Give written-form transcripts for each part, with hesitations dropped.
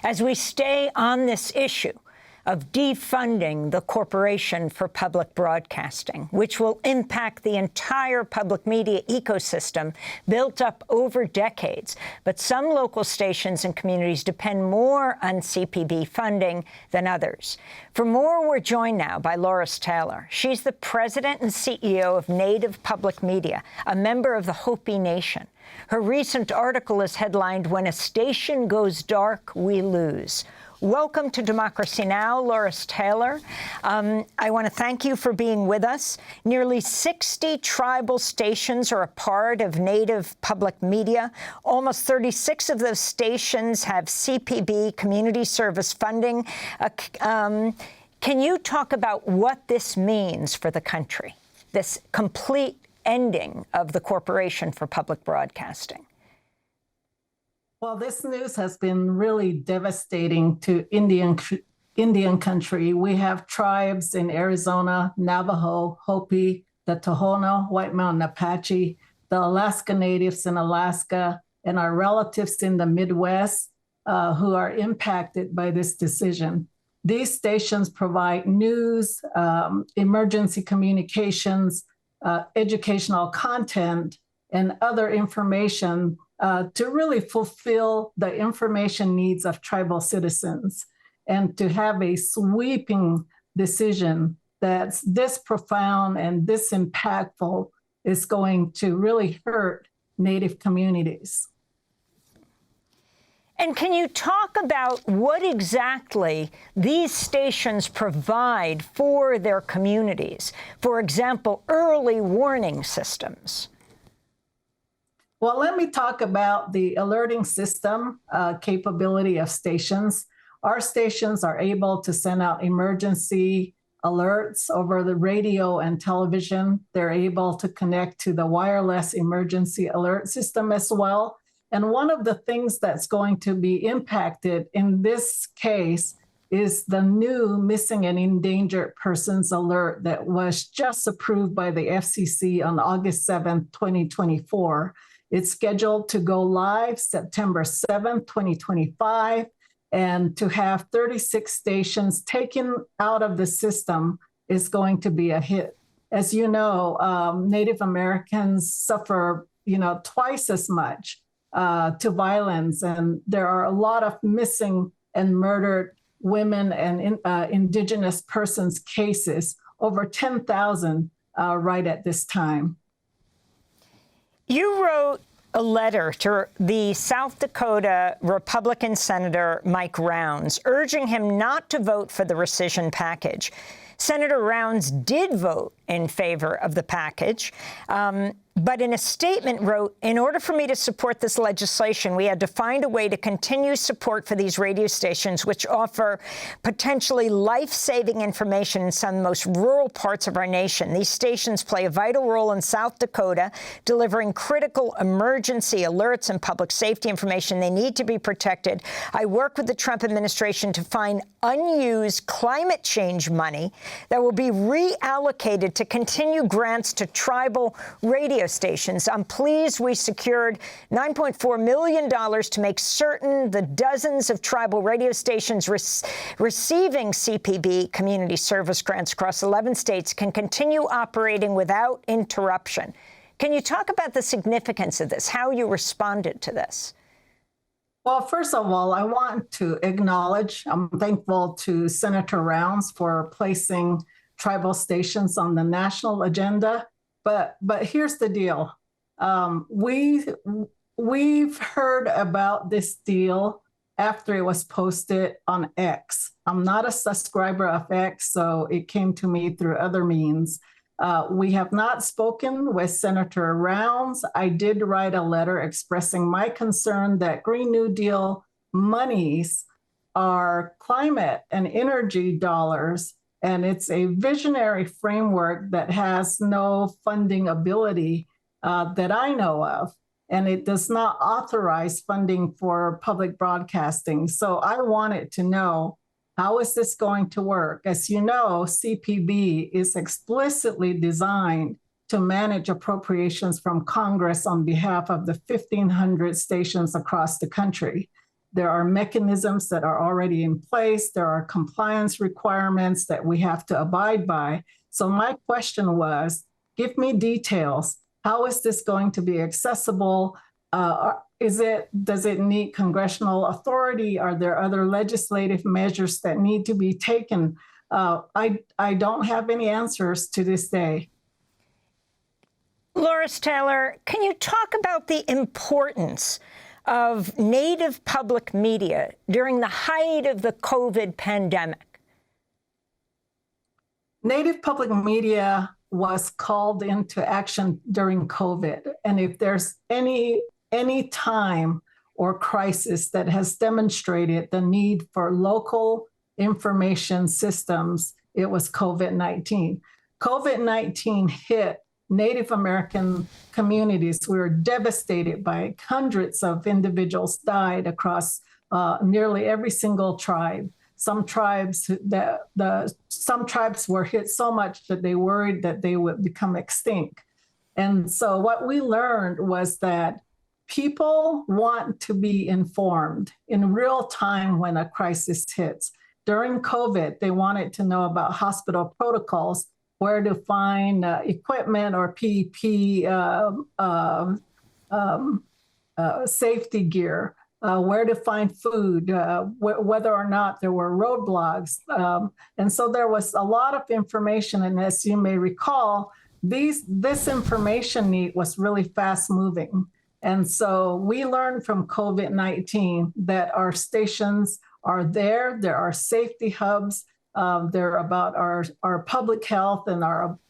As we stay on this issue of defunding the Corporation for Public Broadcasting, which will impact the entire public media ecosystem built up over decades. But some local stations and communities depend more on CPB funding than others. For more, we're joined now by Loris Taylor. She's the president and CEO of Native Public Media, a member of the Hopi Nation. Her recent article is headlined, "When a Station Goes Dark, We Lose." Welcome to Democracy Now!, Loris Taylor. I want to thank you for being with us. Nearly 60 tribal stations are a part of Native Public Media. Almost 36 of those stations have CPB, community service funding. Can you talk about what this means for the country, this complete ending of the Corporation for Public Broadcasting? Well, this news has been really devastating to Indian country. We have tribes in Arizona, Navajo, Hopi, the Tohono, White Mountain Apache, the Alaska Natives in Alaska, and our relatives in the Midwest who are impacted by this decision. These stations provide news, emergency communications, educational content, and other information to really fulfill the information needs of tribal citizens. And to have a sweeping decision that's this profound and this impactful is going to really hurt Native communities. And can you talk about what exactly these stations provide for their communities? For example, early warning systems. Well, let me talk about the alerting system capability of stations. Our stations are able to send out emergency alerts over the radio and television. They're able to connect to the wireless emergency alert system as well. And one of the things that's going to be impacted in this case is the new missing and endangered persons alert that was just approved by the FCC on August 7th, 2024. It's scheduled to go live September 7th, 2025, and to have 36 stations taken out of the system is going to be a hit. As you know, Native Americans suffer, twice as much to violence, and there are a lot of missing and murdered women and Indigenous persons cases, over 10,000 right at this time. You wrote a letter to the South Dakota Republican Senator Mike Rounds, urging him not to vote for the rescission package. Senator Rounds did vote in favor of the package, but in a statement wrote, "In order for me to support this legislation, we had to find a way to continue support for these radio stations, which offer potentially life-saving information in some of the most rural parts of our nation. These stations play a vital role in South Dakota, delivering critical emergency alerts and public safety information. They need to be protected. I work with the Trump administration to find unused climate change money that will be reallocated to continue grants to tribal radio stations. I'm pleased we secured $9.4 million to make certain the dozens of tribal radio stations receiving CPB community service grants across 11 states can continue operating without interruption." Can you talk about the significance of this, how you responded to this? Well, first of all, I want to acknowledge, I'm thankful to Senator Rounds for placing tribal stations on the national agenda. But here's the deal. We've heard about this deal after it was posted on X. I'm not a subscriber of X, so it came to me through other means. We have not spoken with Senator Rounds. I did write a letter expressing my concern that Green New Deal monies are climate and energy dollars, and it's a visionary framework that has no funding ability that I know of, and it does not authorize funding for public broadcasting. So I wanted to know, how is this going to work? As you know, CPB is explicitly designed to manage appropriations from Congress on behalf of the 1,500 stations across the country. There are mechanisms that are already in place. There are compliance requirements that we have to abide by. So my question was, give me details. How is this going to be accessible? Does it need congressional authority? Are there other legislative measures that need to be taken? I don't have any answers to this day. Loris Taylor, can you talk about the importance of Native public media during the height of the COVID pandemic? Native public media was called into action during COVID. And if there's any time or crisis that has demonstrated the need for local information systems, it was COVID-19. COVID-19 hit Native American communities. We were devastated by it. Hundreds of individuals died across nearly every single tribe. Some tribes were hit so much that they worried that they would become extinct. And so what we learned was that people want to be informed in real time when a crisis hits. During COVID, they wanted to know about hospital protocols, where to find equipment or PPE safety gear, where to find food, whether or not there were roadblocks. And so there was a lot of information. And as you may recall, this information need was really fast moving. And so we learned from COVID-19 that our stations are there. There are safety hubs. They're about our public health, and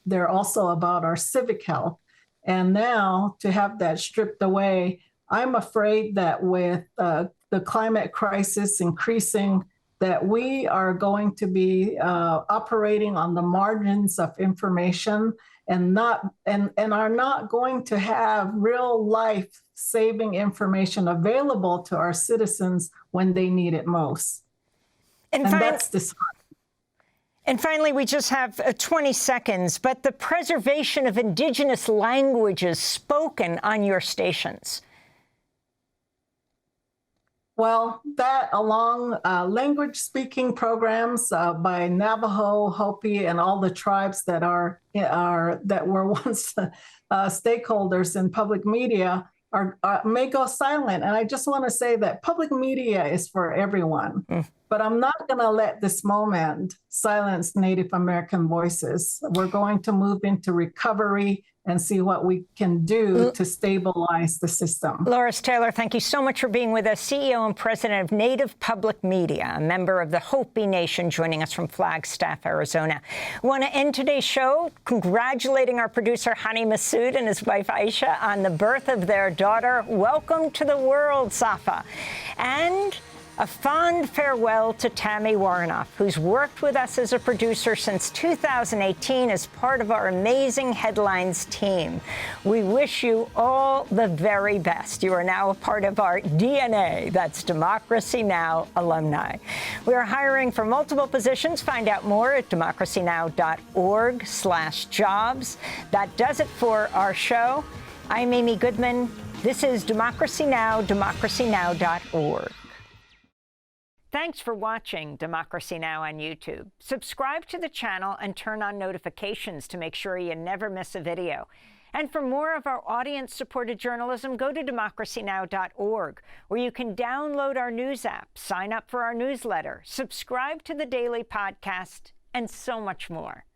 they're also about our civic health. And now to have that stripped away, I'm afraid that with the climate crisis increasing, that we are going to be operating on the margins of information and are not going to have real life-saving information available to our citizens when they need it most. And that's disheartening. And finally, we just have 20 seconds, but the preservation of Indigenous languages spoken on your stations. Well, that along language speaking programs by Navajo, Hopi, and all the tribes that were once stakeholders in public media may go silent. And I just want to say that public media is for everyone. But I'm not going to let this moment silence Native American voices. We're going to move into recovery and see what we can do to stabilize the system. Loris Taylor, thank you so much for being with us, CEO and President of Native Public Media, a member of the Hopi Nation, joining us from Flagstaff, Arizona. I want to end today's show congratulating our producer, Hani Massoud, and his wife, Aisha, on the birth of their daughter. Welcome to the world, Safa. And a fond farewell to Tammy Warnoff, who's worked with us as a producer since 2018 as part of our amazing Headlines team. We wish you all the very best. You are now a part of our DNA. That's Democracy Now! Alumni. We are hiring for multiple positions. Find out more at democracynow.org/jobs. That does it for our show. I'm Amy Goodman. This is Democracy Now!, democracynow.org. Thanks for watching Democracy Now! On YouTube. Subscribe to the channel and turn on notifications to make sure you never miss a video. And for more of our audience-supported journalism, go to democracynow.org, where you can download our news app, sign up for our newsletter, subscribe to the daily podcast, and so much more.